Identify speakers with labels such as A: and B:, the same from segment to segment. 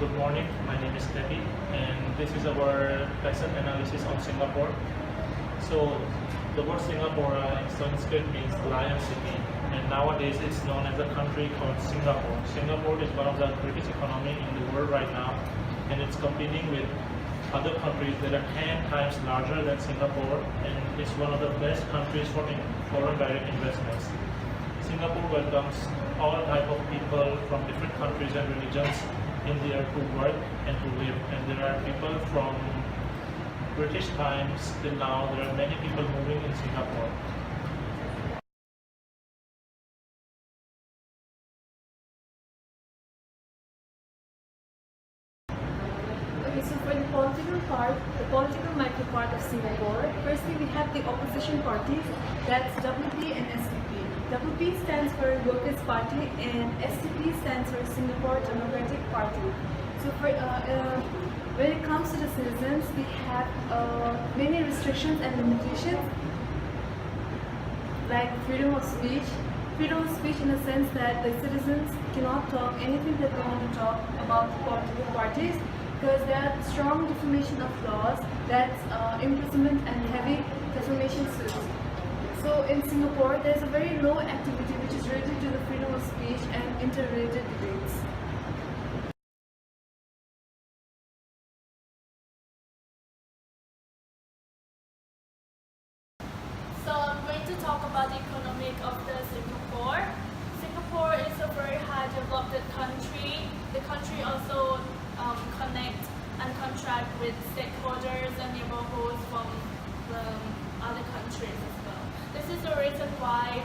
A: Good morning, my name is Debbie, and this is our lesson analysis on Singapore. So, the word Singapore in Sanskrit means lion city, and nowadays it's known as a country called Singapore. Singapore is one of the greatest economy in the world right now, and it's competing with other countries that are 10 times larger than Singapore, and it's one of the best countries for foreign direct investments. Singapore welcomes all type of people from different countries and religions in there to work and to live. And there are people from British times till now. There are many people moving in Singapore.
B: Okay, so for the political part, the political micro part of Singapore, firstly we have the opposition parties, that's WP and STP. WP stands for Workers' Party and STP stands for Singapore Democratic Party. So for, when it comes to the citizens, we have many restrictions and limitations like freedom of speech. Freedom of speech in the sense that the citizens cannot talk anything that they want to talk about the political parties, because there are strong defamation of laws, that's imprisonment and heavy defamation suits. So in Singapore, there is a very low activity which is related to the freedom of speech and interrelated debates.
C: So I'm going to talk about the economic of the Singapore. Singapore is a very high developed country. The country also connect and contract with stakeholders and neighborhoods from other countries as well. This is the reason why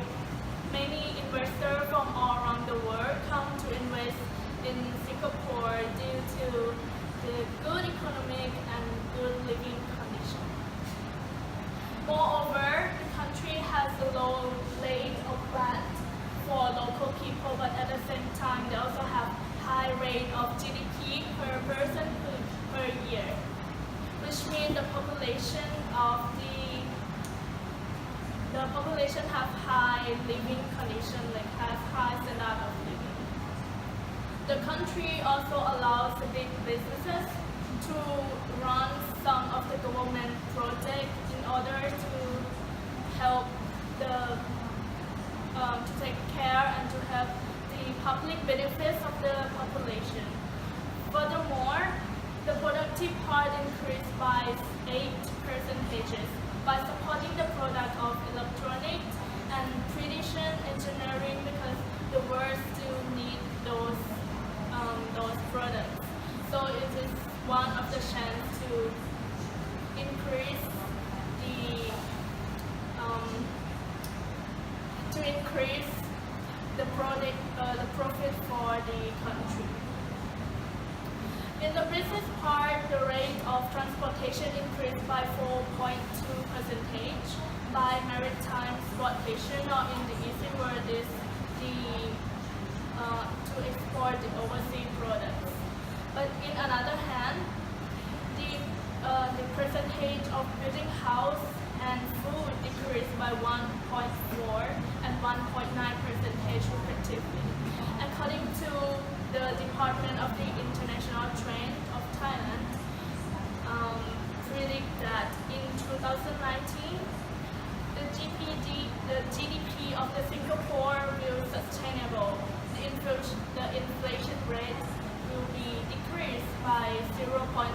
C: many investors from all around the world come to invest in Singapore due to the good economic and good living conditions. Moreover, the country has a low rate of rent for local people, but at the same time they also have high rate of GDP per person per year, which means the population have high living condition, like have high standard of living. The country also allows the big businesses to run some of the government projects in order to help to take care and to help the public benefits of the population. Furthermore, the productive part increased by 8% by supporting the product of electronics and precision engineering, because the world still need those products. So it is one of the chance to increase the profit for the country. In the business part, the rate of transportation increased by 4.2% by maritime transportation, or in the easy word is to export the overseas products. But in another hand, the percentage of building house and food decreased by 1.4 and 1.9% respectively. According to the Department of the International Trade of Thailand, predict that in 2019, the GDP of the Singapore will sustainable. The inflation rate will be decreased by 0.3%,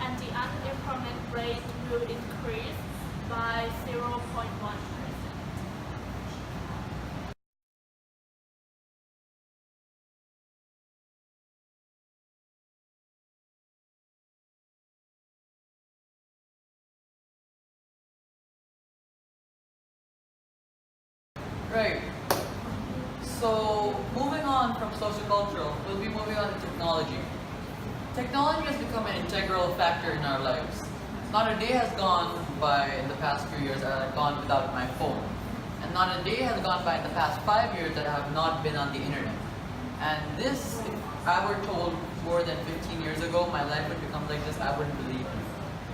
C: and the unemployment rate will increase by 0.1%.
D: Right. So moving on from sociocultural, we'll be moving on to technology. Technology has become an integral factor in our lives. Not a day has gone by in the past few years that I have gone without my phone. And not a day has gone by in the past 5 years that I have not been on the internet. And this, if I were told more than 15 years ago my life would become like this, I wouldn't believe it.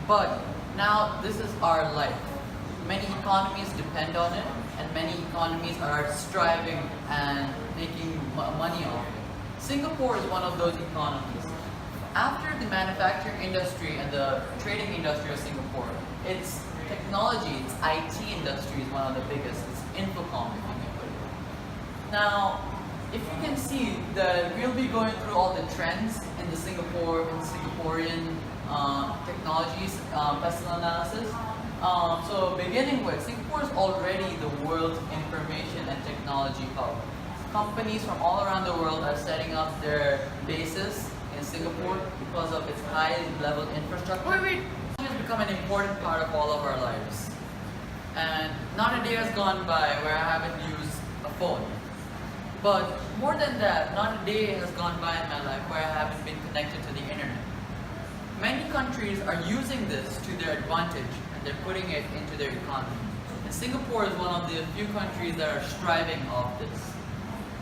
D: But now this is our life. Many economies depend on it, and many economies are striving and making money off it. Singapore is one of those economies. After the manufacturing industry and the trading industry of Singapore, its technology, its IT industry is one of the biggest. It's Infocom, if you may put it. Now, if you can see that we'll be going through all the trends in the Singaporean technologies, personal analysis. So beginning with, Singapore is already the world's information and technology hub. Companies from all around the world are setting up their bases in Singapore because of its high level infrastructure. It has become an important part of all of our lives. And not a day has gone by where I haven't used a phone. But more than that, not a day has gone by in my life where I haven't been connected to the internet. Many countries are using this to their advantage and they're putting it into their economy. And Singapore is one of the few countries that are striving off this.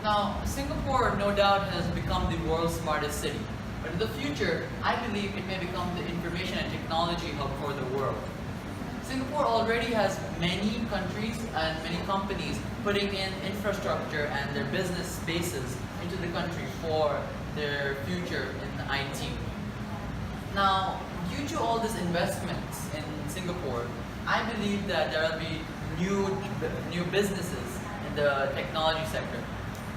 D: Now, Singapore no doubt has become the world's smartest city. But in the future, I believe it may become the information and technology hub for the world. Singapore already has many countries and many companies putting in infrastructure and their business spaces into the country for their future in IT. Now, due to all these investments in Singapore, I believe that there will be new businesses in the technology sector.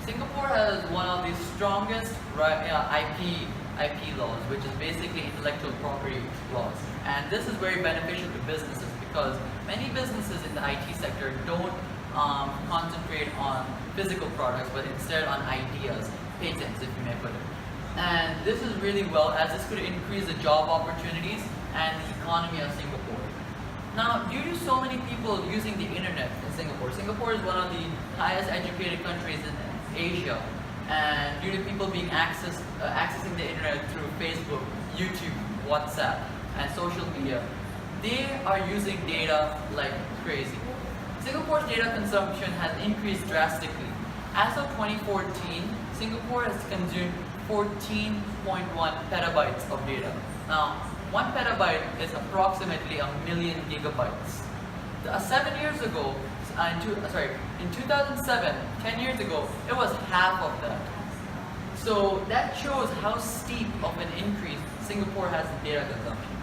D: Singapore has one of the strongest IP laws, which is basically intellectual property laws. And this is very beneficial to businesses because many businesses in the IT sector don't concentrate on physical products, but instead on ideas, patents, if you may put it. And this is really well, as this could increase the job opportunities and the economy of Singapore. Now, due to so many people using the internet in Singapore, Singapore is one of the highest educated countries in Asia, and due to people being accessing the internet through Facebook, YouTube, WhatsApp, and social media, they are using data like crazy. Singapore's data consumption has increased drastically. As of 2014, Singapore has consumed 14.1 petabytes of data. Now, 1 petabyte is approximately 1 million gigabytes. 7 years ago, in 2007, 10 years ago, it was half of that. So that shows how steep of an increase Singapore has in data consumption.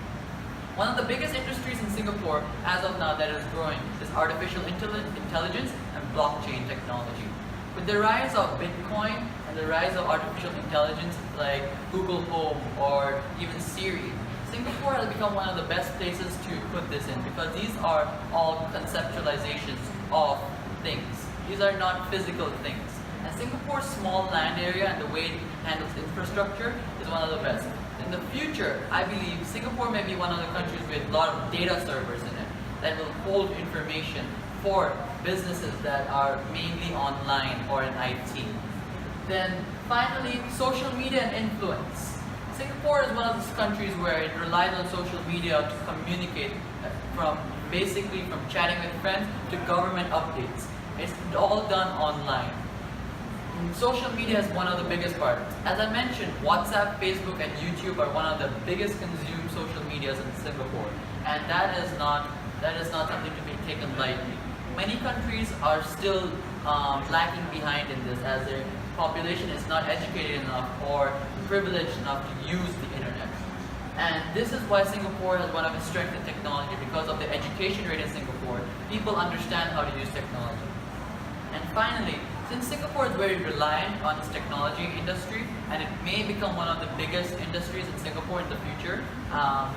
D: One of the biggest industries in Singapore as of now that is growing is artificial intelligence and blockchain technology. With the rise of Bitcoin and the rise of artificial intelligence like Google Home or even Siri, Singapore has become one of the best places to put this in because these are all conceptualizations of things. These are not physical things. And Singapore's small land area and the way it handles infrastructure is one of the best. In the future, I believe Singapore may be one of the countries with a lot of data servers in it that will hold information for businesses that are mainly online or in IT. Then finally, social media and influence. Singapore is one of those countries where it relies on social media to communicate from chatting with friends to government updates. It's all done online. Social media is one of the biggest parts. As I mentioned, WhatsApp, Facebook, and YouTube are one of the biggest consumed social medias in Singapore, and that is not something to be taken lightly. Many countries are still lacking behind in this, as their population is not educated enough or privileged enough to use the internet. And this is why Singapore has one of its strengths in technology, because of the education rate in Singapore. People understand how to use technology. And finally, since Singapore is very reliant on its technology industry, and it may become one of the biggest industries in Singapore in the future,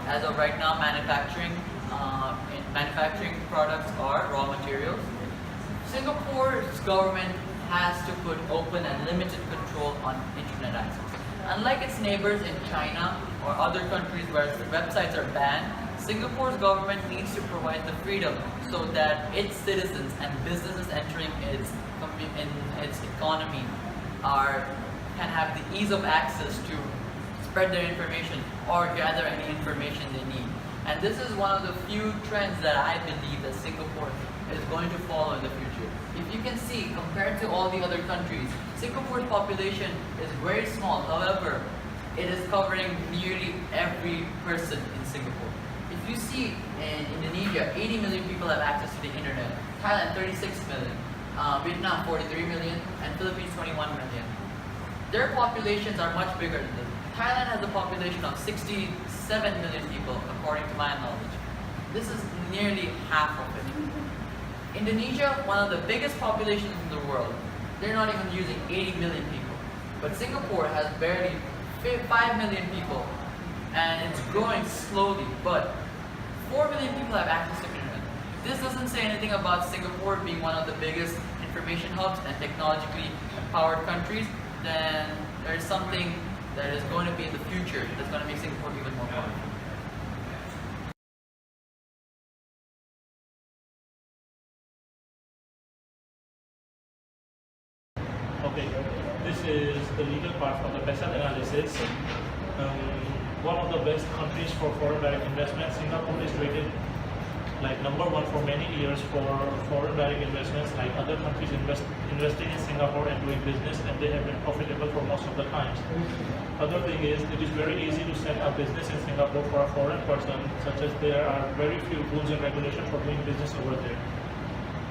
D: as of right now, manufacturing products are raw materials. Singapore's government has to put open and limited control on internet access. Unlike its neighbors in China or other countries where websites are banned, Singapore's government needs to provide the freedom so that its citizens and businesses entering its economy can have the ease of access to spread their information or gather any information they need. And this is one of the few trends that I believe that Singapore is going to follow in the future. If you can see, compared to all the other countries, Singapore's population is very small. However, it is covering nearly every person in Singapore. If you see in Indonesia, 80 million people have access to the internet. Thailand, 36 million. Vietnam, 43 million. And Philippines, 21 million. Their populations are much bigger than this. Thailand has a population of 67 million people, according to my knowledge. This is nearly half of it. Indonesia, one of the biggest populations in the world, they're not even using 80 million people. But Singapore has barely 5 million people, and it's growing slowly, but 4 million people have access to internet. This doesn't say anything about Singapore being one of the biggest information hubs and technologically empowered countries. Then there's something that is going to be in the future that's going to make Singapore even more powerful.
A: Okay, this is the legal part of the PESA analysis. One of the best countries for foreign direct investment, Singapore is rated like number one for many years for foreign direct investments. Like other countries investing in Singapore and doing business, and they have been profitable for most of the times. Other thing is, it is very easy to set up business in Singapore for a foreign person, such as there are very few rules and regulations for doing business over there.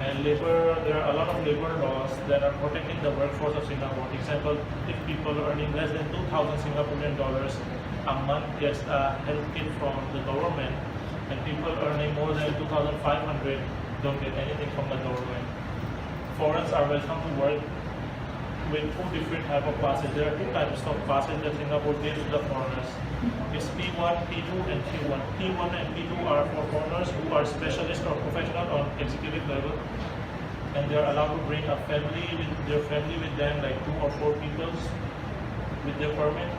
A: And there are a lot of labor laws that are protecting the workforce of Singapore. Example, if people earning less than 2,000 Singaporean dollars a month gets a health kit from the government, and people earning more than 2,500 don't get anything from the government. Foreigners are welcome to work with two different type of passes. There are two types of passes that Singapore gives to the foreigners. It's P1, P2, and Q1. P1 and P2 are for foreigners who are specialists or professional on executive level, and they are allowed to bring a their family with them, like 2 or 4 people with their permit,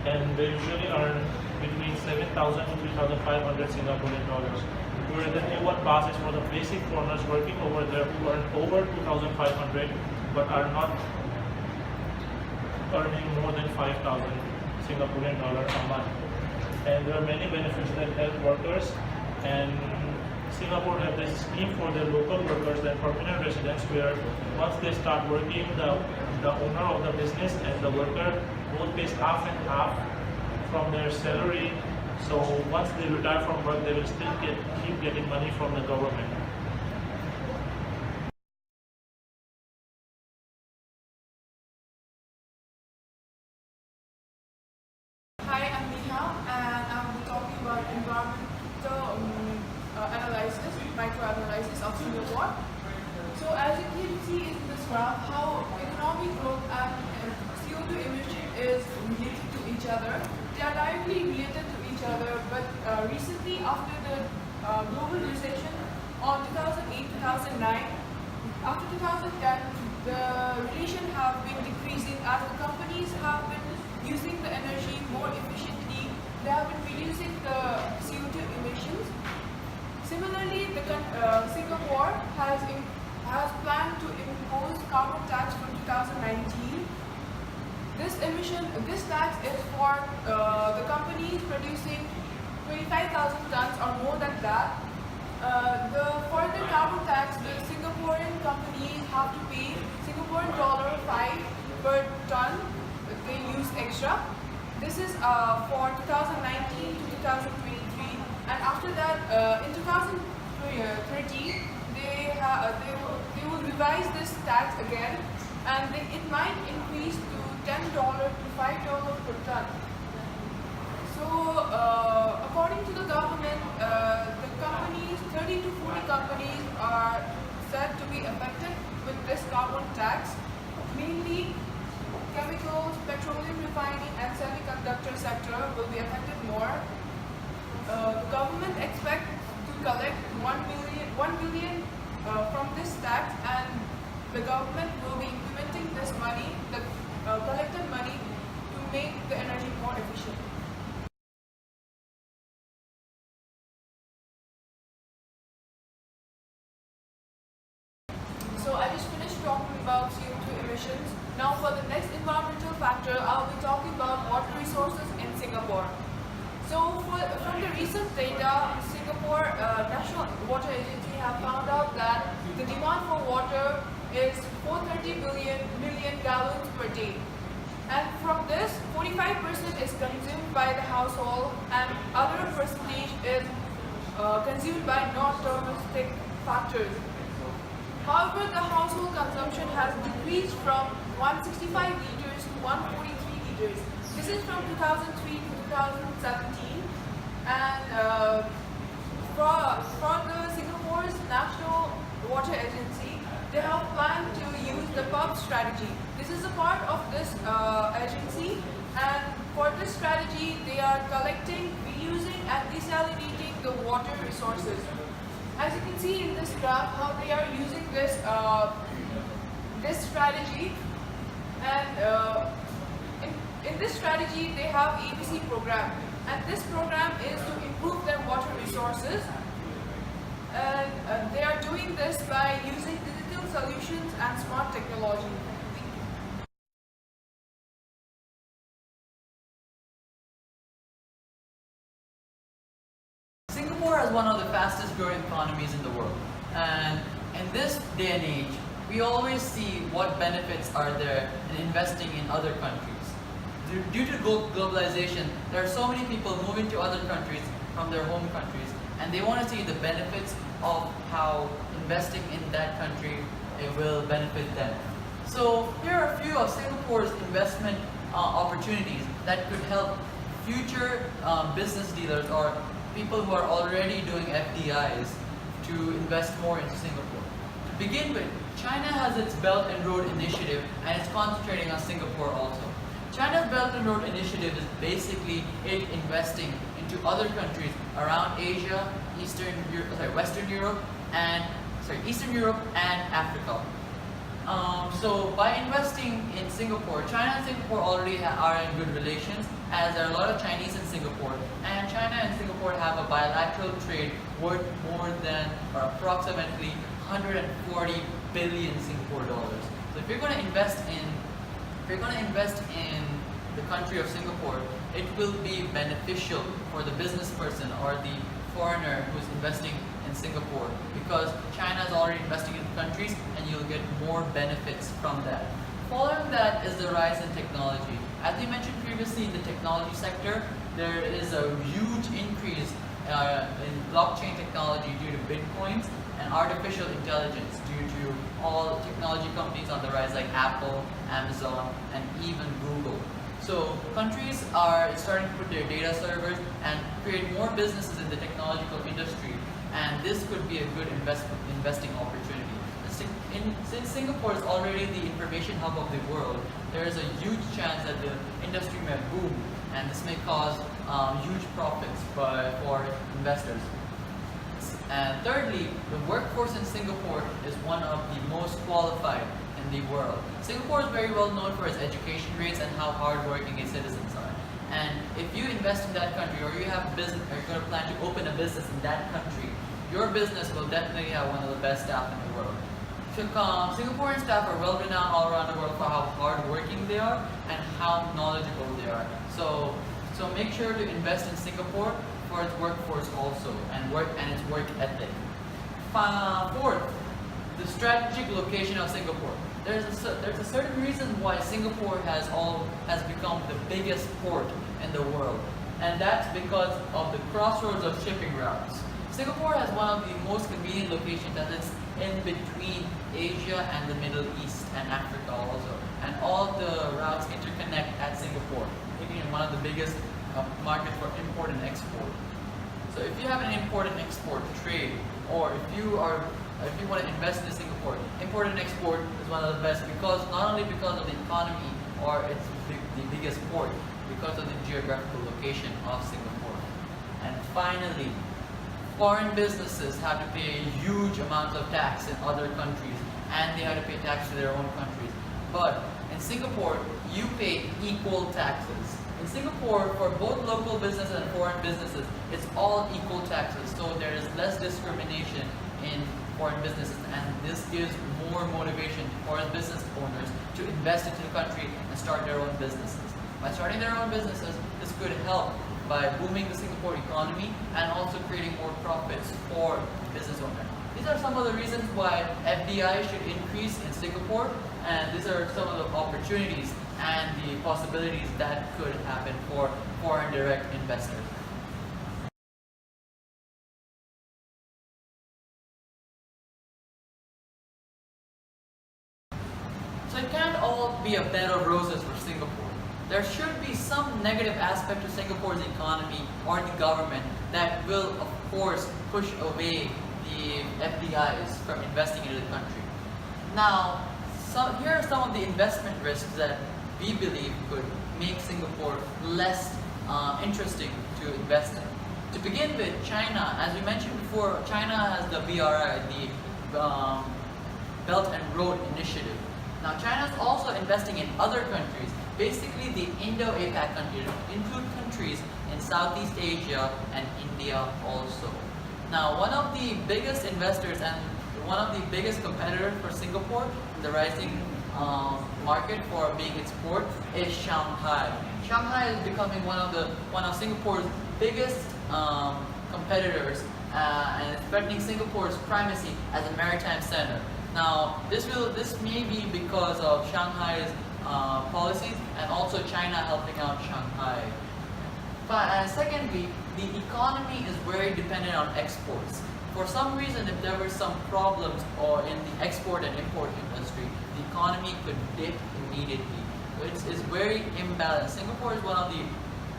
A: and they usually earn between 7,000 to 3,500 Singaporean dollars. Whereas the Q1 pass is for the basic foreigners working over there who earn over 2,500 but are not earning more than 5,000 Singaporean dollars a month. And there are many benefits that help workers, and Singapore have this scheme for their local workers, that permanent residents, where once they start working, the owner of the business and the worker both pays half and half from their salary. So once they retire from work, they will still keep getting money from the government.
E: Hi, I'm Neha, and I'll be talking about environmental analysis, microanalysis of Singapore. So as you can see in this graph, how economic growth and CO2 emission is related to each other. They are directly related to each other, but recently after the global recession on 2008-2009, after 2010, the relation have been decreasing as the companies have been using the energy more efficiently. They have been reducing the CO2 emissions. Similarly, Singapore has planned to impose carbon tax from 2019. This tax is for the companies producing 25,000 tons or more than that. For the carbon tax, the Singaporean companies have to pay Singaporean $5 per ton they use extra. This is for 2019 to 2023, and after that, in 2030, they will revise this tax again, and it might increase to $10 to $5 per ton. So, according to the government, the companies, 30 to 40 companies are said to be affected with this carbon tax, mainly chemicals, petroleum refining, and semiconductor sector will be affected more. The government expects to collect 1 billion from this tax, and the government will be implementing this money, the collected money, to make the energy more efficient. So I just finished talking about CO2 emissions. Now for the next environmental factor, I'll be talking about water resources in Singapore. So from the recent data, Singapore National Water Agency have found out that the demand for water is 430 million gallons per day. And from this, 45% is consumed by the household, and other percentage is consumed by non-domestic factors. However, the household consumption has decreased from 165 liters to 143 liters. This is from 2003 to 2017, and for the Singapore's National Water Agency, they have planned to use the pump strategy. This is a part of this agency, and for this strategy, they are collecting, reusing, and desalinating the water resources. As you can see in this graph, how they are using this this strategy, and in this strategy, they have ABC program, and this program is to improve their water resources. And they are doing this by using digital solutions and smart technology.
D: Singapore is one of the fastest growing economies in the world, and in this day and age, we always see what benefits are there in investing in other countries. Due to globalization, there are so many people moving to other countries from their home countries, and they want to see the benefits of how investing in that country will benefit them. So here are a few of Singapore's investment opportunities that could help future business dealers or people who are already doing FDIs to invest more into Singapore. To begin with, China has its Belt and Road Initiative, and it's concentrating on Singapore also. China's Belt and Road Initiative is basically it investing into other countries around Asia, Eastern Europe and Africa. So by investing in Singapore, China and Singapore already are in good relations, as there are a lot of Chinese in Singapore, and China and Singapore have a bilateral trade worth more than or approximately 140 billion Singapore dollars. So if you're going to invest in the country of Singapore, it will be beneficial for the business person or the foreigner who's investing in Singapore, because China is already investing in countries and you'll get more benefits from that. Following that is the rise in technology. As we mentioned previously, in the technology sector, there is a huge increase in blockchain technology due to bitcoins and artificial intelligence due to all technology companies on the rise like Apple, Amazon, and even Google. So countries are starting to put their data servers and create more businesses in the technological industry, and this could be a good investing opportunity. Since Singapore is already the information hub of the world, there is a huge chance that the industry may boom, and this may cause huge profits for investors. And thirdly, the workforce in Singapore is one of the most qualified in the world. Singapore is very well known for its education rates and how hardworking its citizens are. And if you invest in that country, or you have business, or you're going to plan to open a business in that country, your business will definitely have one of the best staff in the world. Singaporean staff are well renowned all around the world for how hardworking they are and how knowledgeable they are. So make sure to invest in Singapore for its workforce also and its work ethic. Fourth, the strategic location of Singapore. There's a certain reason why Singapore has become the biggest port in the world, and that's because of the crossroads of shipping routes. Singapore has one of the most convenient locations, as it's in between Asia and the Middle East and Africa also, and all the routes interconnect at Singapore, making it one of the biggest markets for import and export. So if you have an import and export trade, or if you want to invest in Singapore, import and export is one of the best, because not only because of the economy or it's the biggest port, because of the geographical location of Singapore. And finally, foreign businesses have to pay a huge amount of tax in other countries, and they have to pay tax to their own countries. But in Singapore, you pay equal taxes. In Singapore, for both local businesses and foreign businesses, it's all equal taxes, so there is less discrimination in foreign businesses, and this gives more motivation to foreign business owners to invest into the country and start their own businesses. By starting their own businesses, this could help by booming the Singapore economy and also creating more profits for business owners. These are some of the reasons why FDI should increase in Singapore, and these are some of the opportunities and the possibilities that could happen for foreign direct investors. So it can't all be a bed of roses for Singapore. There should be some negative aspect to Singapore's economy or the government that will, of course, push away the FDIs from investing into the country. Now, here are some of the investment risks that we believe could make Singapore less interesting to invest in. To begin with, China, as we mentioned before, China has the BRI, the Belt and Road Initiative. Now, China is also investing in other countries, basically the Indo-APAC countries, include countries in Southeast Asia and India also. Now, one of the biggest investors and one of the biggest competitors for Singapore in the rising market for being its port is Shanghai. Shanghai is becoming one of Singapore's biggest competitors and it's threatening Singapore's primacy as a maritime center. Now, this may be because of Shanghai's policies and also China helping out Shanghai. But secondly, the economy is very dependent on exports. For some reason, if there were some problems or in the export and import industry, the economy could dip immediately. It's very imbalanced. Singapore is one of the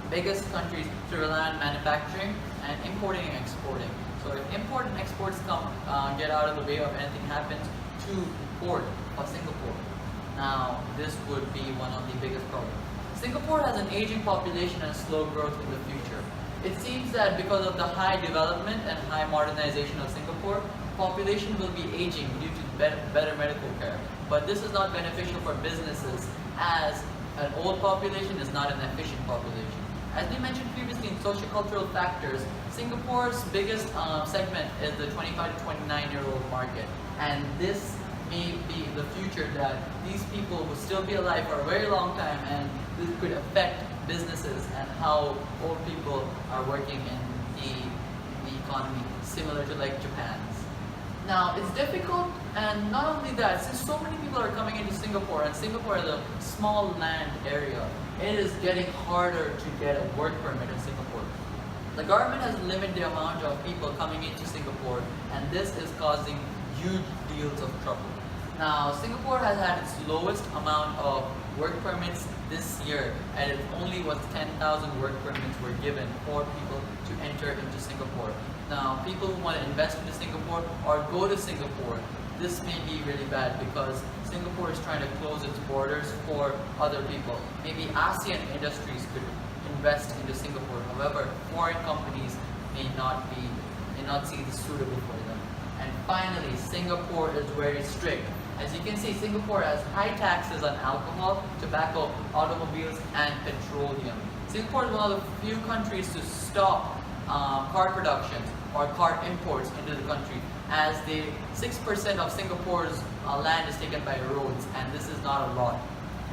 D: biggest countries to rely on manufacturing and importing and exporting. So if import and exports get out of the way or anything happens to port of Singapore, now this would be one of the biggest problems. Singapore has an aging population and slow growth in the future. It seems that because of the high development and high modernization of Singapore, population will be aging due to better medical care. But this is not beneficial for businesses as an old population is not an efficient population. As we mentioned previously in sociocultural factors, Singapore's biggest segment is the 25 to 29-year-old market. And this may be the future that these people will still be alive for a very long time and this could affect businesses and how old people are working in the economy, similar to like Japan's. Now, it's difficult, and not only that, since so many people are coming into Singapore, and Singapore is a small land area, it is getting harder to get a work permit in Singapore. The government has limited the amount of people coming into Singapore, and this is causing huge deals of trouble. Now, Singapore has had its lowest amount of work permits this year, and it only was 10,000 work permits were given for people to enter into Singapore. Now, people who want to invest into Singapore or go to Singapore, this may be really bad because Singapore is trying to close its borders for other people. Maybe ASEAN industries could invest into Singapore. However, foreign companies may not see this suitable for them. And finally, Singapore is very strict. As you can see, Singapore has high taxes on alcohol, tobacco, automobiles, and petroleum. Singapore is one of the few countries to stop car productions or car imports into the country, as 6% of Singapore's land is taken by roads, and this is not a lot.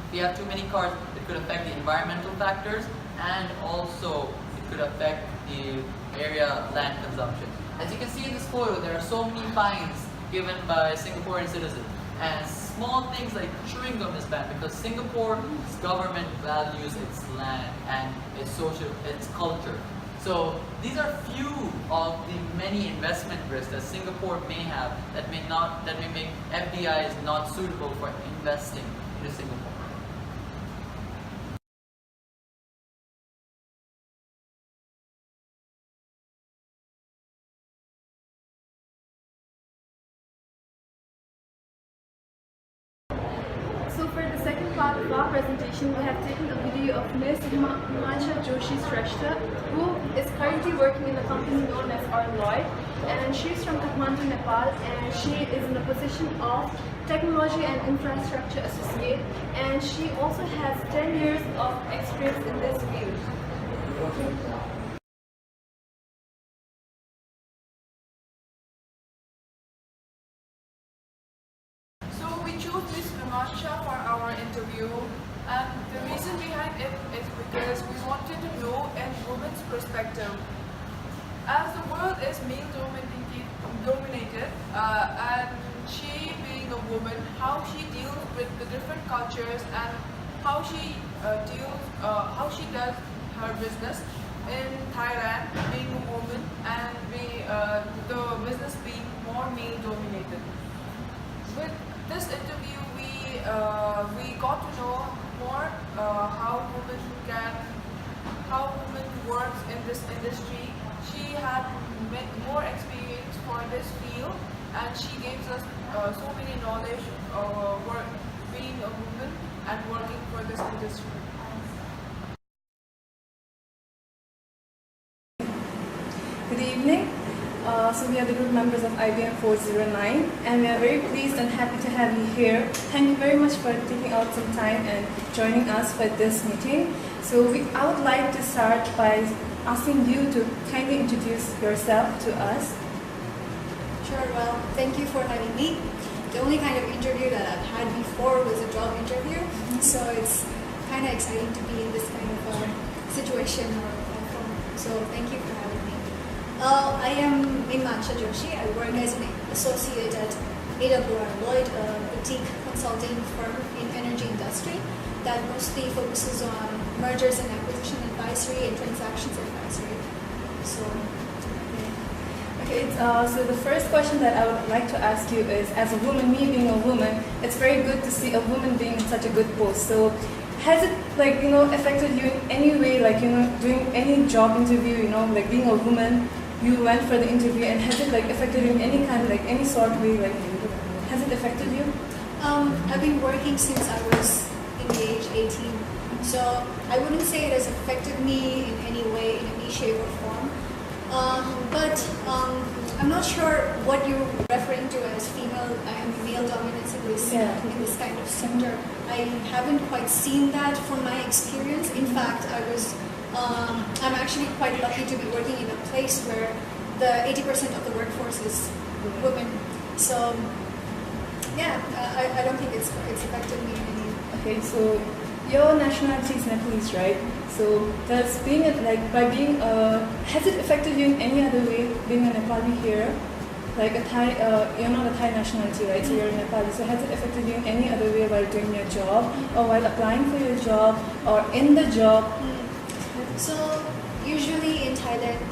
D: If you have too many cars, it could affect the environmental factors, and also it could affect the area land consumption. As you can see in this photo, there are so many fines given by Singaporean citizens. And small things like chewing gum is banned because Singapore's government values its land and its culture. So these are few of the many investment risks that Singapore may have that may make FDIs not suitable for investing into Singapore.
B: So for the second part of our presentation, we have taken a video of Ms. Himansha Joshi Shrestha, who is currently working in a company known as Ajarn, and she's from Kathmandu, Nepal, and she is in the position of Technology and Infrastructure Associate, and she also has 10 years of experience in this field.
E: So we chose Miss Himansha for our interview, and the reason behind it is because we wanted to know a woman's perspective. As the world is male dominated, and she being a woman, how she deals with the different cultures and how she does her business in Thailand, being a woman and the business being more male dominated. With this interview, we we got to know more how women works in this industry. She had more experience for this field, and she gives us so many knowledge of being a woman and working for this industry.
B: Good evening. So we are the group members of IBM 409, and we are very pleased and happy to have you here. Thank you very much for taking out some time and joining us for this meeting. So I would like to start by asking you to kindly introduce yourself to us.
F: Sure, well, thank you for having me. The only kind of interview that I've had before was a job interview, so it's kind of exciting to be in this kind of situation or platform. So thank you for having me. I am Himansha Joshi. I work as an associate at AWR Lloyd, a boutique consulting firm in energy industry that mostly focuses on mergers and acquisition advisory and transactions advisory. So,
B: Okay, so the first question that I would like to ask you is, as a woman, me being a woman, it's very good to see a woman being in such a good post. So has it affected you in any way, doing any job interview, like being a woman, you went for the interview, and has it affected you in any kind, any sort of way, has it affected you?
F: I've been working since I was in the age 18, so I wouldn't say it has affected me in any way, in any shape or form. But I'm not sure what you're referring to as female and male dominance in this kind of sector. I haven't quite seen that from my experience. In fact, I'm actually quite lucky to be working in a place where the 80% of the workforce is women. So yeah, I don't think it's affected me in any.
B: Okay, so your nationality is Nepalese, right? So does being has it affected you in any other way, being a Nepali here? Like a Thai, you're not a Thai nationality, right? So you're a Nepali. So has it affected you in any other way while doing your job, or while applying for your job, or in the job?
F: So usually in Thailand,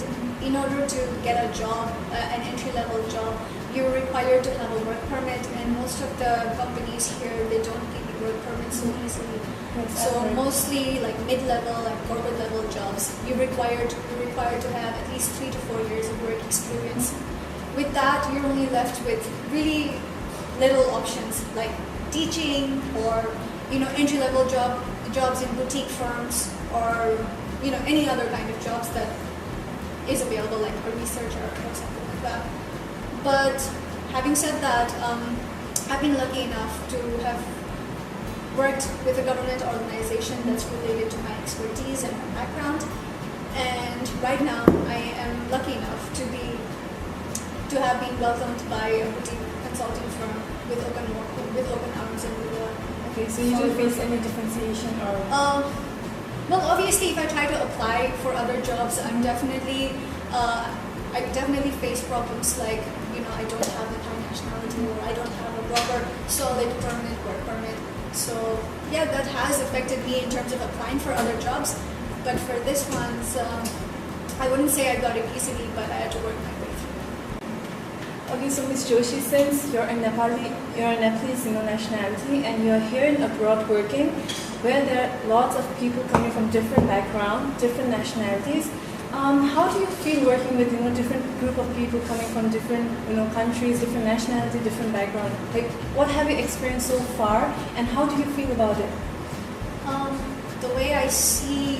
F: in order to get a job, an entry-level job, you're required to have a work permit, and most of the companies here, they don't give you work permits so easily. So mostly like mid-level, like corporate level jobs, you're required to have at least 3 to 4 years of work experience. With that, you're only left with really little options like teaching or entry-level jobs in boutique firms, or any other kind of jobs that is available, like a researcher or something like that. But having said that, I've been lucky enough to have worked with a government organization that's related to my expertise and my background. And right now, I am lucky enough to have been welcomed by a boutique consulting firm with open arms and with a.
B: Okay, so you don't face any differentiation or?
F: Well, obviously, if I try to apply for other jobs, I definitely face problems like I don't have the Thai nationality, or I don't have a proper solid permanent work permit. So yeah, that has affected me in terms of applying for other jobs. But for this one, I wouldn't say I got it easily, but I had to work my way through.
B: Okay, so Ms. Joshi, since you're a Nepalese nationality, and you're here abroad working, where there are lots of people coming from different backgrounds, different nationalities, how do you feel working with different group of people coming from different countries, different nationality, different background? What have you experienced so far, and how do you feel about it?
F: The way I see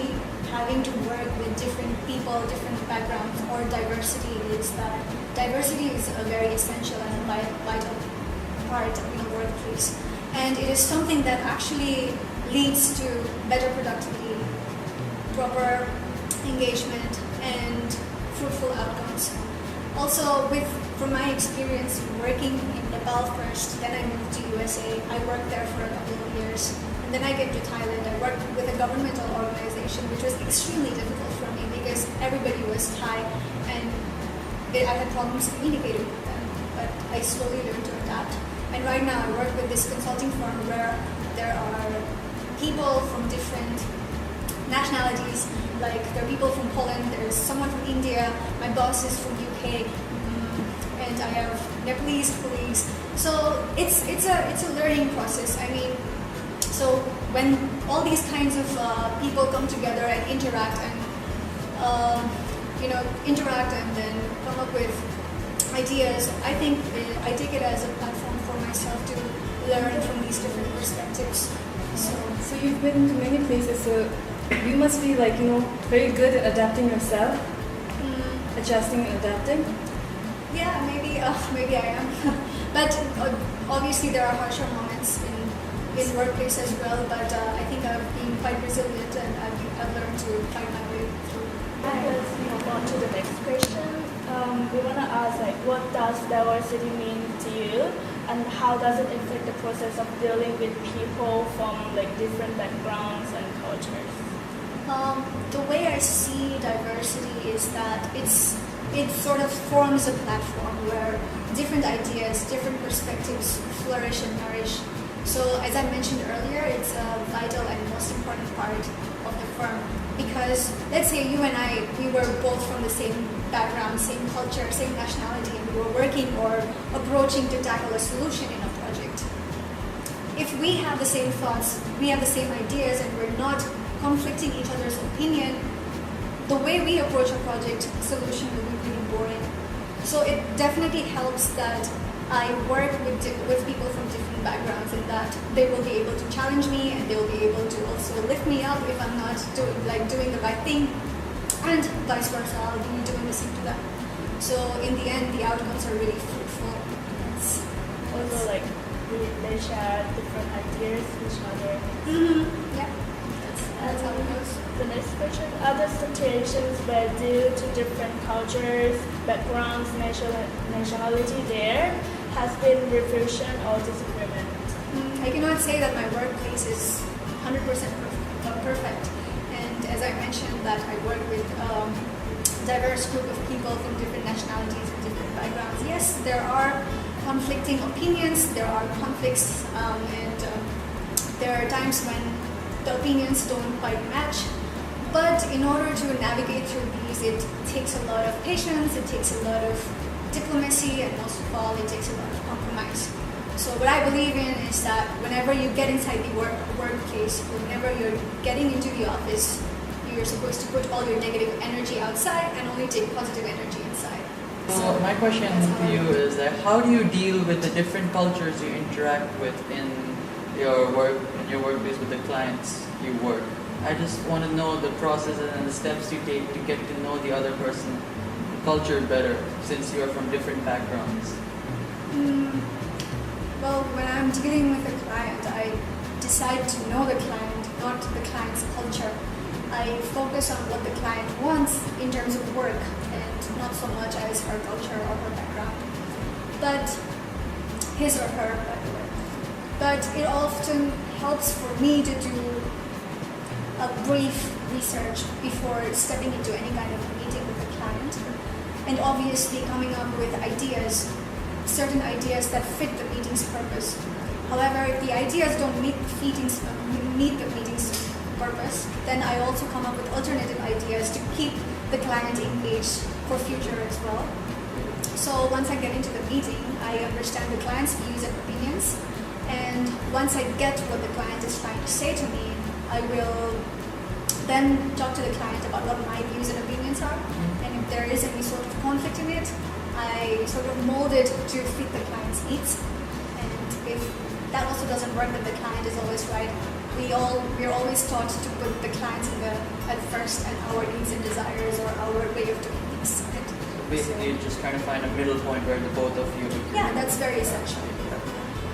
F: having to work with different people, different backgrounds, or diversity is that diversity is a very essential and a vital part in a workplace, and it is something that actually leads to better productivity, proper engagement, and fruitful outcomes. Also, from my experience working in Nepal first, then I moved to USA. I worked there for a couple of years, and then I came to Thailand. I worked with a governmental organization, which was extremely difficult for me because everybody was Thai, and I had problems communicating with them. But I slowly learned to adapt. And right now, I work with this consulting firm where there are people from different nationalities. Like there are people from Poland, there's someone from India, my boss is from UK, and I have Nepalese colleagues. So it's a learning process. I mean, when all these kinds of people come together and interact and then come up with ideas, I think I take it as a platform for myself to learn from these different perspectives.
B: So you've been to many places, so you must be very good at adapting yourself, adjusting and adapting.
F: Yeah, maybe I am. But obviously there are harsher moments in workplace as well. But I think I've been quite resilient and I've learned to find my way through.
C: Let's move on to the next question. We want to ask, what does diversity mean to you, and how does it affect the process of dealing with people from different backgrounds and cultures?
F: The way I see diversity is that it sort of forms a platform where different ideas, different perspectives flourish and nourish. So as I mentioned earlier, it's a vital and most important part of the firm, because let's say you and I, we were both from the same background, same culture, same nationality, and we were working or approaching to tackle a solution in a project. If we have the same thoughts, we have the same ideas, and we're not conflicting each other's opinion, the way we approach a project solution will be really boring. So it definitely helps that I work with people from different backgrounds, and that they will be able to challenge me, and they will be able to also lift me up if I'm not doing the right thing, and vice versa, I'll be doing the same to them. So in the end, the outcomes are really fruitful.
C: Also, they share different ideas with each other.
F: Yeah, that's how it goes.
C: The next question: other situations where due to different cultures, backgrounds, nationality there has been repression or disagreement?
F: I cannot say that my workplace is 100% perfect. And as I mentioned, that I work with a diverse group of people from different nationalities and different backgrounds. Yes, there are conflicting opinions, there are conflicts, and there are times when the opinions don't quite match. But in order to navigate through these, it takes a lot of patience, it takes a lot of diplomacy, and most of all, it takes a lot of compromise. So what I believe in is that whenever you get inside the workplace, whenever you're getting into the office, you're supposed to put all your negative energy outside and only take positive energy inside.
D: So my question to you is that how do you deal with the different cultures you interact with in your workplace with the clients you work? I just want to know the processes and the steps you take to get to know the other person's culture better, since you are from different backgrounds.
F: Well, when I'm dealing with a client, I decide to know the client, not the client's culture. I focus on what the client wants in terms of work, and not so much as her culture or her background, but his or her, by the way. But it often helps for me to do a brief research before stepping into any kind of meeting with the client, and obviously coming up with ideas, certain ideas that fit the meeting's purpose. However, if the ideas don't meet the meeting's purpose, then I also come up with alternative ideas to keep the client engaged for future as well. So once I get into the meeting, I understand the client's views and opinions, and once I get what the client is trying to say to me, I will then talk to the client about what my views and opinions are, and if there is any sort of conflict in it, I sort of mold it to fit the client's needs. And if that also doesn't work, then the client is always right. We're always taught to put the clients at first, and our needs and desires or our way of doing things.
D: Basically, you're just trying to find a middle point where the both of you agree.
F: Yeah, that's very essential.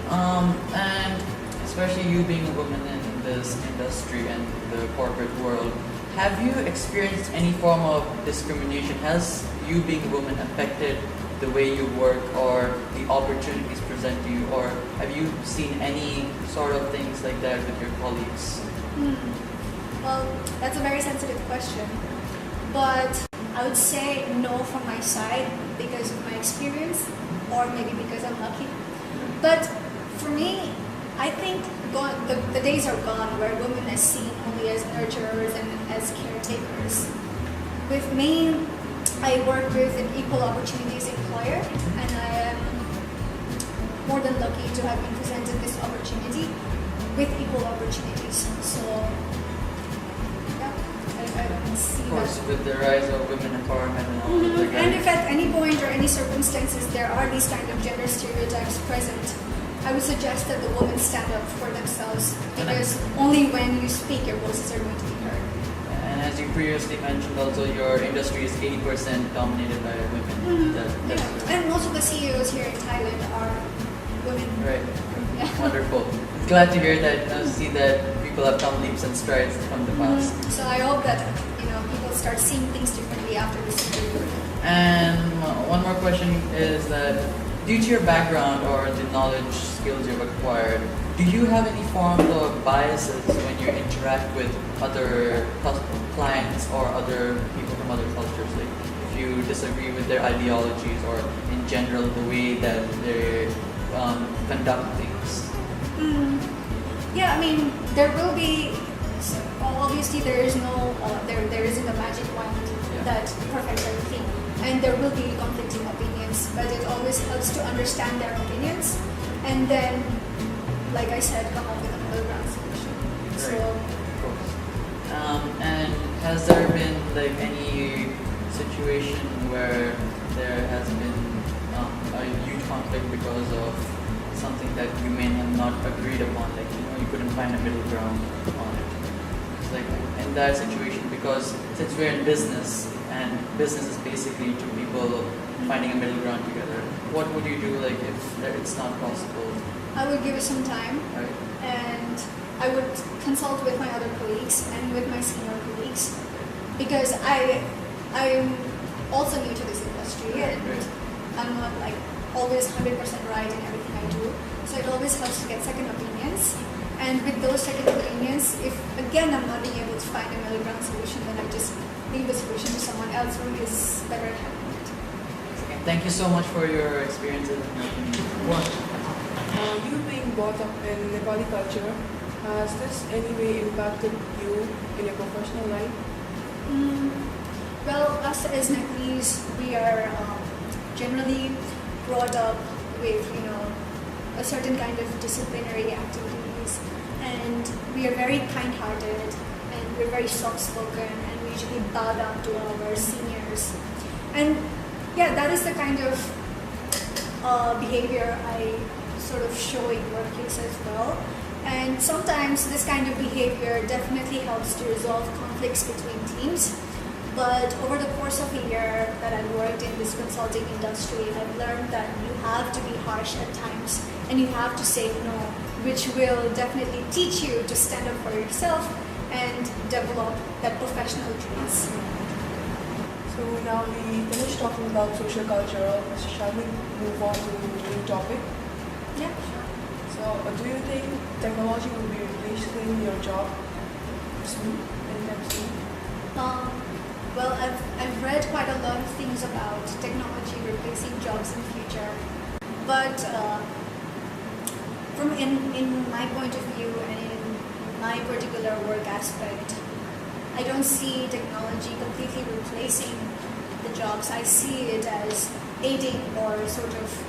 D: And especially you being a woman in this industry and the corporate world, have you experienced any form of discrimination? Has you being a woman affected the way you work or the opportunities present to you, or have you seen any sort of things like that with your colleagues?
F: Well, that's a very sensitive question, but I would say no from my side because of my experience, or maybe because I'm lucky. But for me, I think the days are gone where women are seen only as nurturers and as caretakers. With me, I work with an equal opportunities employer, and I am more than lucky to have been presented this opportunity. with equal opportunities. So, yeah, I don't see
D: Of course,
F: that.
D: with the rise of women empowerment and all that.
F: And if at any point or any circumstances there are these kind of gender stereotypes present, I would suggest that the women stand up for themselves, because only when you speak your voices are going to be heard.
D: And as you previously mentioned, also your industry is 80% dominated by women. That's
F: Yeah. And most of the CEOs here in Thailand are women.
D: right.
F: Yeah.
D: Wonderful. Glad to hear that. See that people have come leaps and strides from the past.
F: So I hope that people start seeing things differently after this interview.
D: And one more question is that due to your background or the knowledge skills you've acquired, do you have any form of biases when you interact with other clients or other people from other cultures? Like if you disagree with their ideologies or in general the way that they conduct things?
F: Yeah, I mean, there will be. Obviously, there is no, there isn't a magic wand that perfects everything, and there will be conflicting opinions. But it always helps to understand their opinions, and then, like I said, come up with a middle ground solution. So,
D: Of course. And has there been like any situation where there has been a huge conflict because of something that you may have not agreed upon, like you couldn't find a middle ground on it? It's like in that situation, because since we're in business and business is basically two people finding a middle ground together, what would you do like if it's not possible?
F: I would give it some time,
D: Right?
F: and I would consult with my other colleagues and with my senior colleagues, because I'm also new to this industry, and
D: Right.
F: I'm not like always 100% right in everything I do. So it always helps to get second opinions. And with those second opinions, if again I'm not being able to find a middle ground solution, then I just leave the solution to someone else who is better at handling it.
D: Okay, thank you so much for your experiences and your opinion.
E: You being brought up in Nepali culture, has this any way impacted you in your professional life?
F: Well, us as Nepalese, we are generally brought up with, a certain kind of disciplinary activities, and we are very kind-hearted, and we're very soft-spoken, and we usually bow down to our seniors. And yeah, that is the kind of behavior I sort of show in workplace as well. And sometimes this kind of behavior definitely helps to resolve conflicts between teams. But over the course of a year that I've worked in this consulting industry, I've learned that you have to be harsh at times, and you have to say no, which will definitely teach you to stand up for yourself and develop that professional traits.
E: So now we finished talking about social culture. So shall we move on to the new topic?
F: Yeah.
E: So do you think technology will be replacing your job soon, anytime soon?
F: Well, I've read quite a lot of things about technology replacing jobs in the future, but from in my point of view and in my particular work aspect, I don't see technology completely replacing the jobs. I see it as aiding or sort of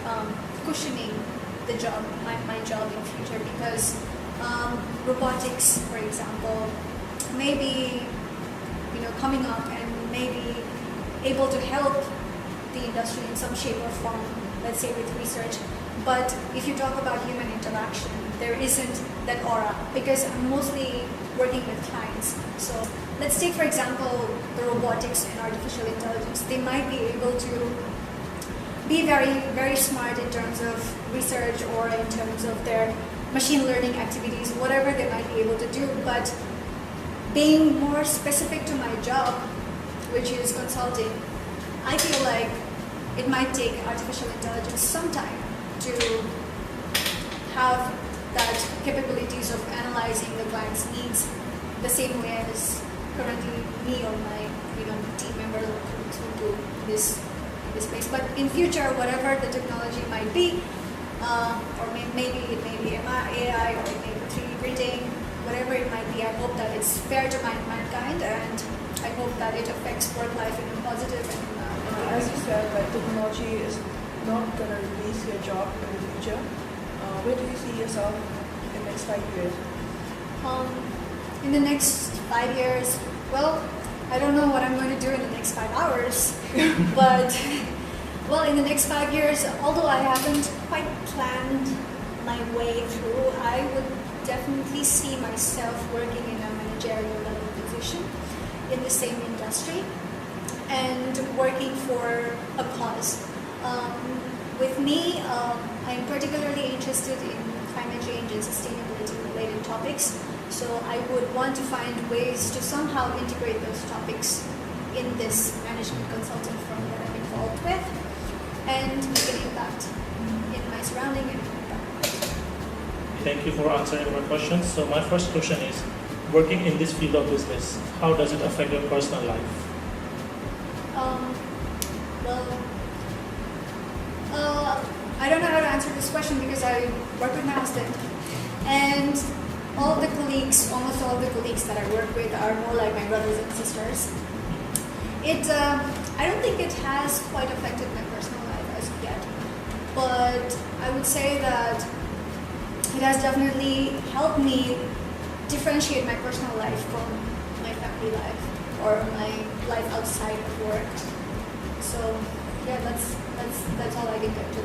F: cushioning the job, my job in future, because robotics, for example, may be coming up and may be able to help the industry in some shape or form, let's say with research. But if you talk about human interaction, there isn't that aura, because I'm mostly working with clients. So let's take, for example, the robotics and artificial intelligence. They might be able to be very, very smart in terms of research or in terms of their machine learning activities, whatever they might be able to do. But being more specific to my job, which is consulting, I feel like it might take artificial intelligence some time to have that capabilities of analyzing the client's needs the same way as currently me or my team members or colleagues would do this space. But in future, whatever the technology might be, or maybe it may be AI or it may be 3D printing, whatever it might be, I hope that it's fair to mankind, and I hope that it affects work life in a positive and
E: As you said, like technology is not going to replace your job in the future. Where do you see yourself in the next 5 years?
F: Um, in the next 5 years, well, I don't know what I'm going to do in the next 5 hours, but well, in the next 5 years, although I haven't quite planned my way through, I would definitely see myself working in a managerial level position in the same industry and working for a cause. With me, I'm particularly interested in climate change and sustainability related topics, so I would want to find ways to somehow integrate those topics in this management consulting firm that I'm involved with and make an impact in my surrounding and
A: Thank you for answering my questions. So my first question is, working in this field of business, how does it affect your personal life?
F: I don't know how to answer this question because I work with my husband, and almost all the colleagues that I work with are more like my brothers and sisters. I don't think it has quite affected my personal life as of yet, but I would say that it has definitely helped me differentiate my personal life from my family life or my life outside of work. So yeah, that's all I can get to.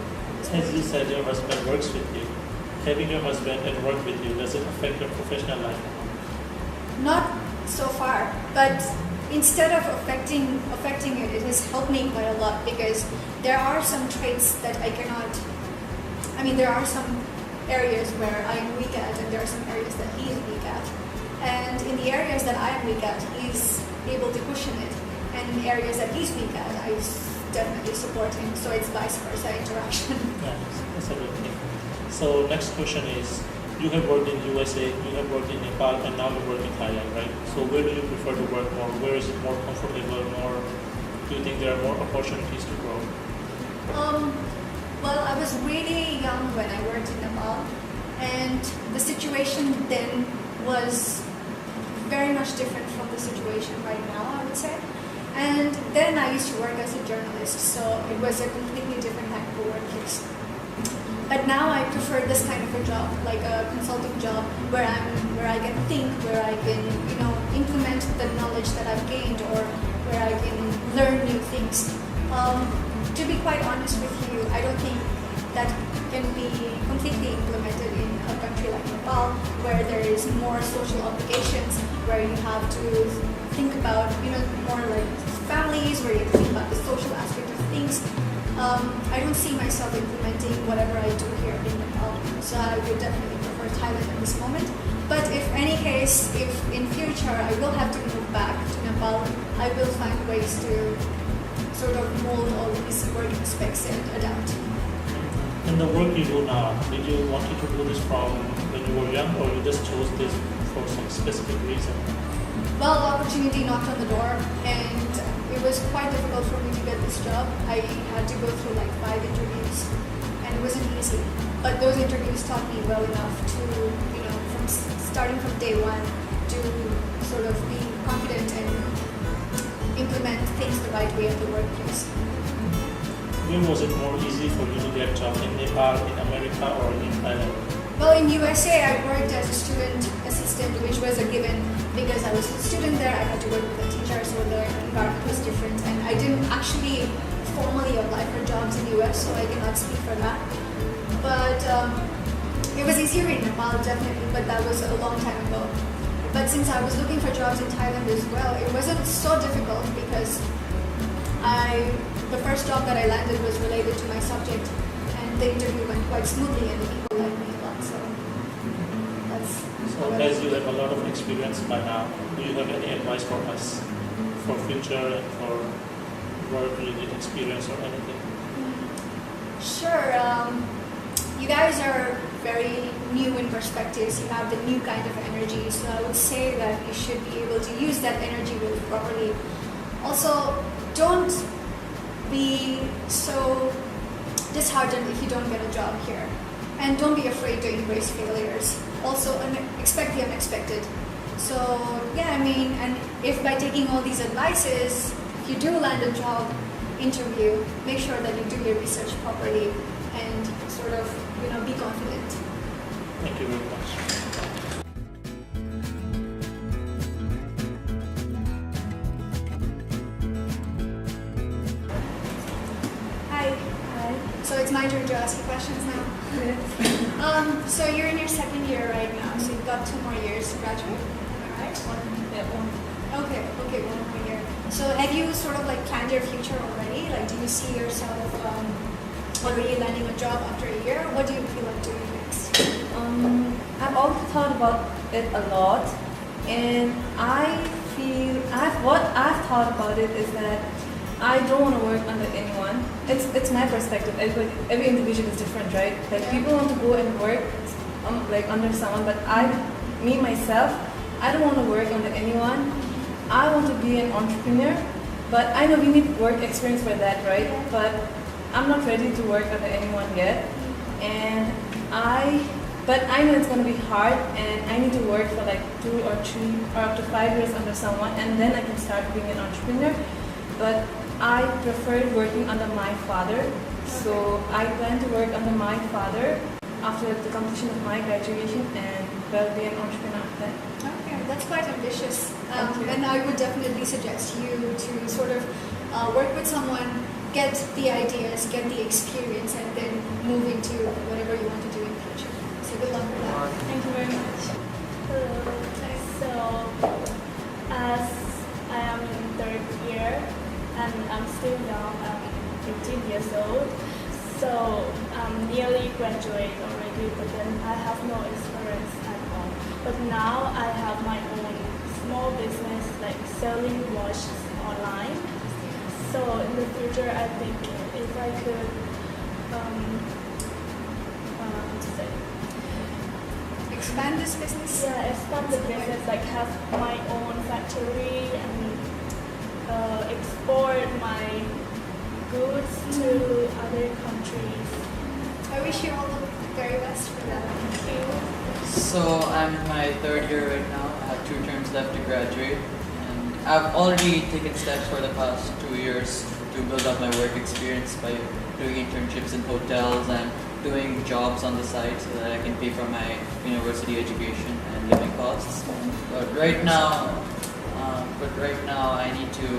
A: As you said, your husband works with you. Having your husband and work with you, does it affect your professional life?
F: Not so far, but instead of affecting it, it has helped me quite a lot because there are some traits that I cannot. I mean, there are some areas where I am weak at, and there are some areas that he is weak at. And in the areas that I am weak at, he's able to cushion it, and in the areas that he's weak at, I definitely support him. So it's vice versa interaction.
A: Yeah, that's a good thing. So next question is, you have worked in USA, you have worked in Nepal, and now you work in Thailand, right? So where do you prefer to work more? Where is it more comfortable? More? Do you think there are more opportunities to grow?
F: Well, I was really young when I worked in Nepal, and the situation then was very much different from the situation right now, I would say. And then I used to work as a journalist, so it was a completely different type of workplace. But now I prefer this kind of a job, like a consulting job, where I can think, where I can, implement the knowledge that I've gained, or where I can learn new things. To be quite honest with you, I don't think that can be completely implemented in a country like Nepal, where there is more social obligations, where you have to think about, more like families, where you think about the social aspect of things. I don't see myself implementing whatever I do here in Nepal, so I would definitely prefer Thailand at this moment. But if in future I will have to move back to Nepal, I will find ways to sort of mold all these work aspects and adapt.
A: In the work you do now, did you want to do this from when you were young, or you just chose this for some specific reason?
F: Well, the opportunity knocked on the door, and it was quite difficult for me to get this job. I had to go through like 5 interviews, and it wasn't easy. But those interviews taught me well enough to, from starting from day one, to sort of be confident and implement things the right way at the workplace.
A: Where was it more easy for you to get a job, in Nepal, in America, or in Thailand?
F: Well, in USA, I worked as a student assistant, which was a given because I was a student there. I had to work with a teacher, so the environment was different. And I didn't actually formally apply for jobs in the US, so I cannot speak for that. But it was easier in Nepal, definitely, but that was a long time ago. But since I was looking for jobs in Thailand as well, it wasn't so difficult because the first job that I landed was related to my subject, and the interview went quite smoothly, and the people liked me a lot. So that's.
A: So as you have a lot of experience by now, do you have any advice for us for future and for work-related experience or anything?
F: Sure. You guys are very new in perspectives. You have the new kind of energy, so I would say that you should be able to use that energy really properly. Also, don't be so disheartened if you don't get a job here, and don't be afraid to embrace failures. Also, expect the unexpected. So yeah, and if by taking all these advices, if you do land a job interview, make sure that you do your research properly and sort of be confident.
A: Thank you very much.
F: it's my turn to ask you questions now. So you're in your second year right now, so you've got 2 more years to graduate, am I right? Okay, one more year. So have you sort of like planned your future already? Like, do you see yourself already landing a job after a year? What do you feel like doing next?
G: I've also thought about it a lot, and what I've thought about it is that I don't want to work under anyone. It's my perspective. Every individual is different, right? Like people want to go and work like under someone, but myself, I don't want to work under anyone. I want to be an entrepreneur, but I know we need work experience for that, right? But I'm not ready to work under anyone yet, but I know it's going to be hard, and I need to work for like 2 or 3 or up to 5 years under someone, and then I can start being an entrepreneur. But I preferred working under my father, so I plan to work under my father after the completion of my graduation, and be an entrepreneur after that.
F: Okay, that's quite ambitious. And I would definitely suggest you to sort of work with someone, get the ideas, get the experience, and then move into whatever you want to do in the future. So good luck with that.
C: Thank you very much. Hello. So, as I am in 3rd year and I'm still young, I'm 15 years old. So I'm nearly graduate already, but then I have no experience at all. But now I have my own small business, like selling watches online. So in the future, I think if I could,
F: Expand this business?
C: expand the business, like have my own factory and export my goods to other countries.
F: I wish you all the very best for that.
C: Thank you.
D: So I'm in my 3rd year right now. I have 2 terms left to graduate, and I've already taken steps for the past 2 years to build up my work experience by doing internships in hotels and doing jobs on the side so that I can pay for my university education and living costs. But right now I need to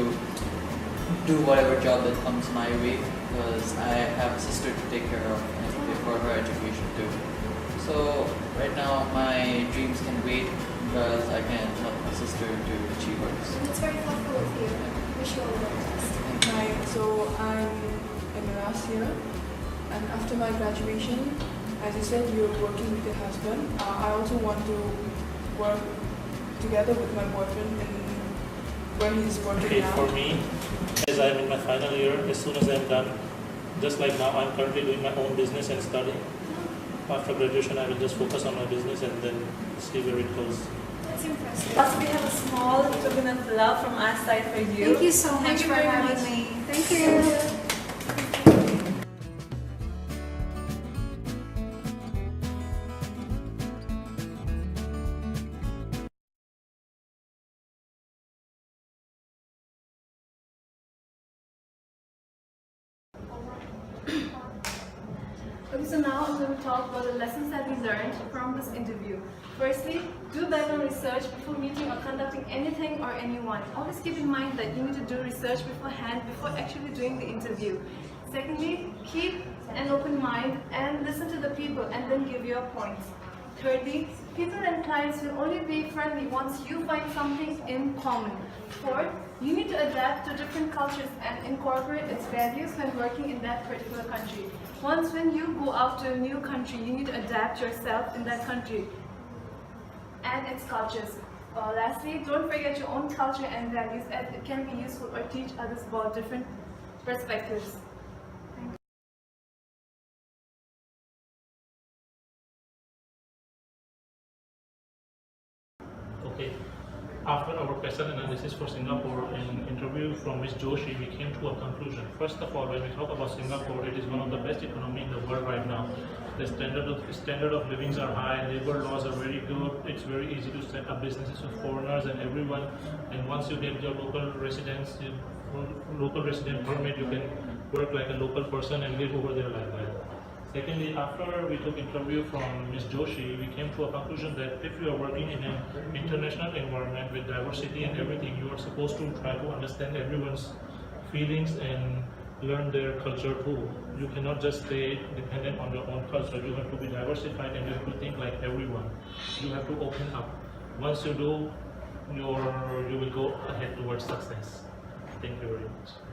D: do whatever job that comes my way because I have a sister to take care of and pay for her education too. So right now my dreams can wait because I can help my sister to achieve hers.
F: That's very thoughtful of you. Wish you all the best.
E: Hi, so I'm in the last year, and after my graduation, as you said, you're working with your husband. I also want to work together with my boyfriend where he's working
A: Okay,
E: now.
A: for me, as I'm in my final year, as soon as I'm done, just like now, I'm currently doing my own business and studying. After graduation, I will just focus on my business and then see where it goes.
F: That's impressive.
G: Also, we have a small token of love from our side for you.
F: Thank you so much
C: Thank you
F: for
C: very
F: having
C: much.
F: me. Thank you.
B: Okay, so now I'm going to talk about the lessons that we learned from this interview. Firstly, do background research before meeting or conducting anything or anyone. Always keep in mind that you need to do research beforehand before actually doing the interview. Secondly, keep an open mind and listen to the people and then give your points. Thirdly, people and clients will only be friendly once you find something in common. Fourth, you need to adapt to different cultures and incorporate its values when working in that particular country. Once when you go out to a new country, you need to adapt yourself in that country and its cultures. Lastly, don't forget your own culture and values as it can be useful or teach others about different perspectives.
A: Okay. After our question analysis for Singapore and interview from Ms. Joshi, we came to a conclusion. First of all, when we talk about Singapore, it is one of the best economy in the world right now. The standard of livings are high, labor laws are very good. It's very easy to set up businesses with foreigners and everyone. And once you get your local resident permit, you can work like a local person and live over there like that. Secondly, after we took interview from Ms. Joshi, we came to a conclusion that if you are working in an international environment with diversity and everything, you are supposed to try to understand everyone's feelings and learn their culture too. You cannot just stay dependent on your own culture. You have to be diversified and you have to think like everyone. You have to open up. Once you do, you will go ahead towards success. Thank you very much.